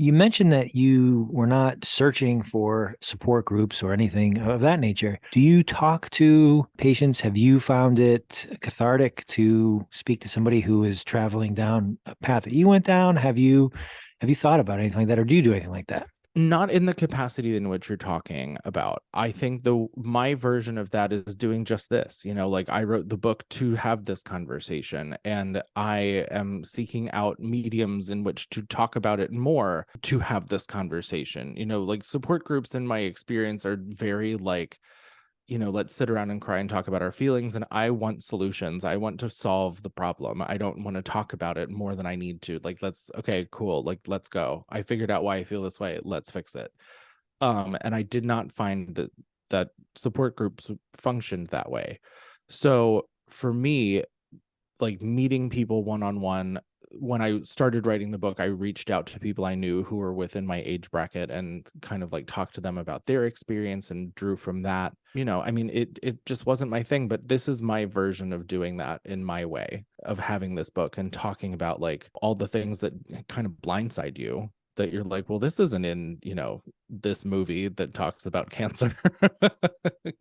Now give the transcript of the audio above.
You mentioned that you were not searching for support groups or anything of that nature. Do you talk to patients? Have you found it cathartic to speak to somebody who is traveling down a path that you went down? Have you thought about anything like that, or do you do anything like that? Not in the capacity in which you're talking about. I think the my version of that is doing just this. Like I wrote the book to have this conversation, and I am seeking out mediums in which to talk about it more to have this conversation. Like support groups in my experience are very like, let's sit around and cry and talk about our feelings. And I want solutions. I want to solve the problem. I don't want to talk about it more than I need to. Like, okay, cool. Like, let's go. I figured out why I feel this way. Let's fix it. And I did not find that support groups functioned that way. So for me, like meeting people one on one, when I started writing the book, I reached out to people I knew who were within my age bracket and kind of like talked to them about their experience and drew from that. I mean, it just wasn't my thing, but this is my version of doing that in my way of having this book and talking about like all the things that kind of blindside you, that you're like, well, this isn't in, this movie that talks about cancer.